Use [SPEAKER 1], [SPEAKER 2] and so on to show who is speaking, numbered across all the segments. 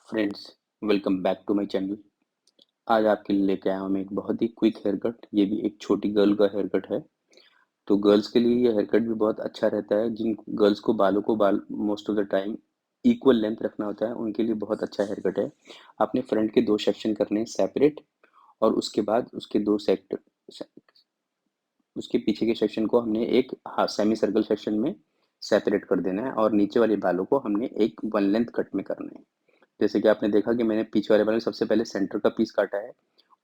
[SPEAKER 1] Friends, welcome back to my channel. आज आपके लिए लेके आया हूँ मैं एक बहुत ही क्विक हेयर कट। ये भी एक छोटी गर्ल का हेयर कट है। तो गर्ल्स के लिए ये हेयर कट भी बहुत अच्छा रहता है। जिन गर्ल्स को बाल most of the time equal length रखना होता है, उनके लिए बहुत अच्छा हेयर कट है। आपने फ्रंट के दो सेक्शन करने हैं सेपरेट, और उसके बाद उसके दो सेक्टर, उसके पीछे के सेक्शन को हमने एक हाफ सेमी सर्कल सेक्शन में सेपरेट कर देना है, और नीचे वाले बालों को हमने एक वन लेंथ कट में करना है। जैसे कि आपने देखा कि मैंने पीछे वाले बाल में सबसे पहले सेंटर का पीस काटा है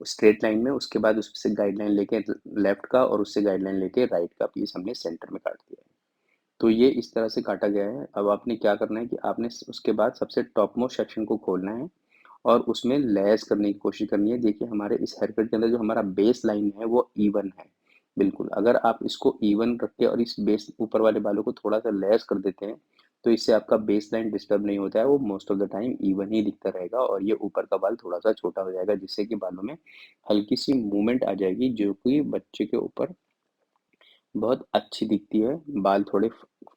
[SPEAKER 1] स्ट्रेट लाइन में, उसके बाद उससे गाइडलाइन लेके लेफ्ट का, और उससे गाइडलाइन लेके राइट का पीस हमने सेंटर में काट दिया है। तो ये इस तरह से काटा गया है। अब आपने क्या करना है कि आपने उसके बाद सबसे टॉप मोस्ट सेक्शन को खोलना है और उसमें लैस करने की कोशिश करनी है। देखिए, हमारे इस हेयरकट के अंदर जो हमारा बेस लाइन है वो इवन है बिल्कुल। अगर आप इसको इवन रख के और इस बेस ऊपर वाले बालों को थोड़ा सा लैस कर देते हैं, तो इससे आपका बेस लाइन डिस्टर्ब नहीं होता है, वो most of the time even he दिखता रहेगा, और ये ऊपर का बाल थोड़ा सा छोटा हो जाएगा, जिससे कि बालों में हल्की सी मूवमेंट आ जाएगी, जो कि बच्चे के ऊपर बहुत अच्छी दिखती है। बाल थोड़े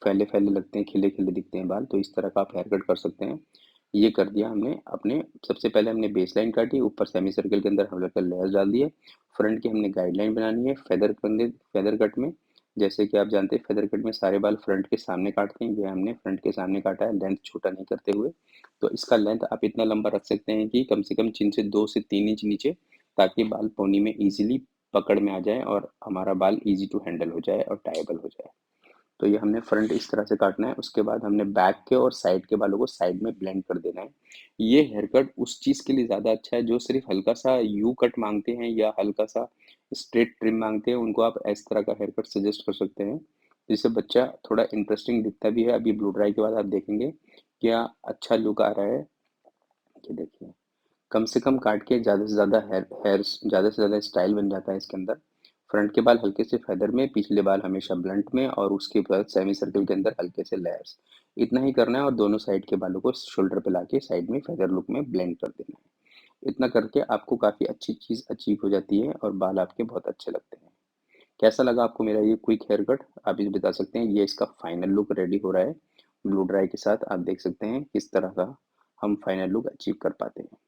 [SPEAKER 1] फैले फैले लगते हैं, खिले खिले दिखते हैं बाल। तो इस तरह का आप हेयर कट कर सकते हैं। ये कर दिया हमने अपने। सबसे पहले हमने बेस लाइन काटी, ऊपर सेमी सर्कल के अंदर हम लोग लेयर्स डाल दिए। फ्रंट की हमने गाइडलाइन बनानी है फेदर कट में। जैसे कि आप जानते हैं, फेदर कट में सारे बाल फ्रंट के सामने काटते हैं। ये हमने फ्रंट के सामने काटा है, लेंथ छोटा नहीं करते हुए। तो इसका लेंथ आप इतना लंबा रख सकते हैं कि कम से कम चिन से 2 से 3 इंच नीचे, ताकि बाल पोनी में इजीली पकड़ में आ जाए और हमारा बाल इजी टू हैंडल हो जाए और टाइबल हो जाए। तो ये हमने फ्रंट इस तरह से काटना है। उसके बाद हमने बैक के और साइड के बालों को साइड में ब्लेंड कर देना है। ये हेयर कट उस चीज़ के लिए ज़्यादा अच्छा है जो सिर्फ हल्का सा यू कट मांगते हैं या हल्का सा स्ट्रेट ट्रिम मांगते हैं। उनको आप इस तरह का हेयर कट सजेस्ट कर सकते हैं, जिससे बच्चा थोड़ा इंटरेस्टिंग दिखता भी है। अभी ब्लू ड्राई के बाद आप देखेंगे क्या अच्छा लुक आ रहा है। ये देखिए, कम से कम काट के ज़्यादा से ज़्यादा ज़्यादा से ज़्यादा स्टाइल बन जाता है इसके अंदर। फ्रंट के बाल हल्के से फेदर में, पिछले बाल हमेशा ब्लंट में, और उसके बाद सेमी सर्कल के अंदर हल्के से लेयर्स। इतना ही करना है, और दोनों साइड के बालों को शोल्डर पे लाके साइड में फेदर लुक में ब्लेंड कर देना है। इतना करके आपको काफ़ी अच्छी चीज़ अचीव हो जाती है और बाल आपके बहुत अच्छे लगते हैं। कैसा लगा आपको मेरा ये क्विक हेयर कट, आप इसे बता सकते हैं। ये इसका फाइनल लुक रेडी हो रहा है ब्लू ड्राई के साथ। आप देख सकते हैं किस तरह का हम फाइनल लुक अचीव कर पाते हैं।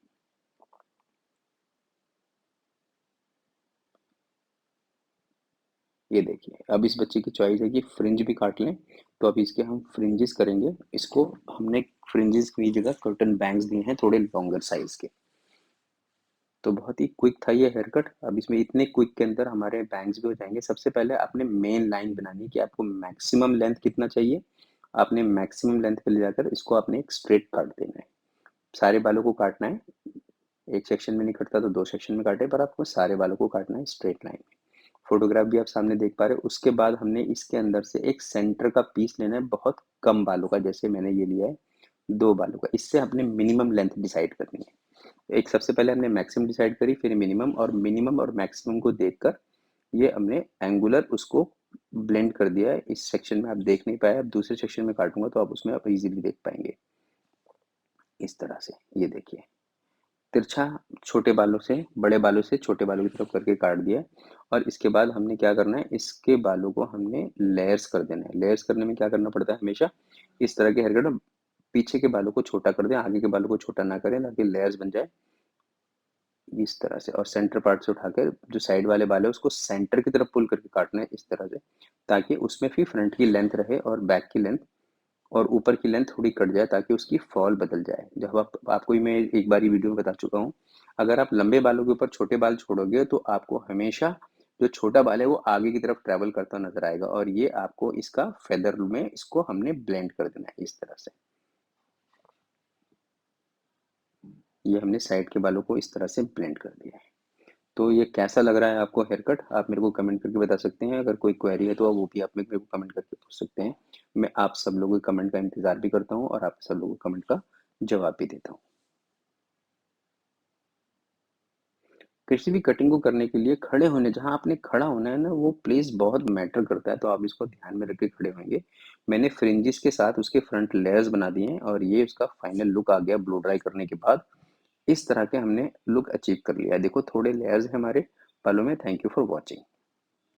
[SPEAKER 1] ये देखिए, अब इस बच्चे की चॉइस है कि फ्रिंज भी काट लें। तो अब इसके हम फ्रिंजेस करेंगे। इसको हमने फ्रिंजेस की जगह कर्टन बैंग्स दिए हैं, थोड़े लॉन्गर साइज के। तो बहुत ही क्विक था ये हेयर कट। अब इसमें इतने क्विक के अंदर हमारे बैंग्स भी हो जाएंगे। सबसे पहले आपने मेन लाइन बनानी है कि आपको मैक्सिमम लेंथ कितना चाहिए। आपने मैक्सिमम लेंथ पे ले जाकर इसको आपने एक स्ट्रेट काट देना है। सारे बालों को काटना है। एक सेक्शन में नहीं कटता तो दो सेक्शन में काटे, पर आपको सारे बालों को काटना है स्ट्रेट लाइन में। फोटोग्राफ भी आप सामने देख पा रहे हो। उसके बाद हमने इसके अंदर से एक सेंटर का पीस लेना है, बहुत कम बालों का, जैसे मैंने ये लिया है 2 बालों का। इससे हमने मिनिमम लेंथ डिसाइड करनी है। एक सबसे पहले हमने मैक्सिमम डिसाइड करी, फिर मिनिमम और मैक्सिमम को देखकर ये हमने एंगुलर उसको ब्लेंड कर दिया है। इस सेक्शन में आप देख नहीं पाए, अब दूसरे सेक्शन में काटूंगा तो आप उसमें आप इजीली देख पाएंगे। इस तरह से ये देखिए, तिरछा छोटे बालों से बड़े बालों से छोटे बालों की तरफ करके काट दिया। और इसके बाद हमने क्या करना है, इसके बालों को हमने लेयर्स कर देना है। लेयर्स करने में क्या करना पड़ता है, हमेशा इस तरह के हेयर कट पीछे के बालों को छोटा कर दें, आगे के बालों को छोटा ना करें, ताकि लेयर्स बन जाए इस तरह से। और सेंटर पार्ट से उठाकर जो साइड वाले बाल है उसको सेंटर की तरफ पुल करके काटना है इस तरह से, ताकि उसमें भी फ्रंट की लेंथ रहे और बैक की लेंथ और ऊपर की लेंथ थोड़ी कट जाए, ताकि उसकी फॉल बदल जाए। जब आपको मैं एक बार वीडियो में बता चुका हूँ, अगर आप लंबे बालों के ऊपर छोटे बाल छोड़ोगे तो आपको हमेशा जो छोटा बाल है वो आगे की तरफ ट्रेवल करता नजर आएगा। और ये आपको इसका फेदर में इसको हमने ब्लेंड कर देना है इस तरह से। ये हमने साइड के बालों को इस तरह से ब्लेंड कर दिया है। तो ये कैसा लग रहा है आपको हेयर कट, आप मेरे को कमेंट करके बता सकते हैं। अगर कोई क्वेरी है तो वो भी आप मेरे को कमेंट करके पूछ सकते हैं। मैं आप सब लोगों के कमेंट का इंतजार भी करता हूँ, और आप सब लोगों के कमेंट का जवाब भी देता हूँ। किसी भी कटिंग को करने के लिए खड़े होने, जहाँ आपने खड़ा होना है ना, वो प्लेस बहुत मैटर करता है। तो आप इसको ध्यान में रख के खड़े होंगे। मैंने फ्रिंजेस के साथ उसके फ्रंट लेयर्स बना दिए हैं, और ये उसका फाइनल लुक आ गया ब्लो ड्राई करने के बाद। इस तरह के हमने लुक अचीव कर लिया है। देखो, थोड़े लेयर्स हैं हमारे बालों में। Thank you for watching.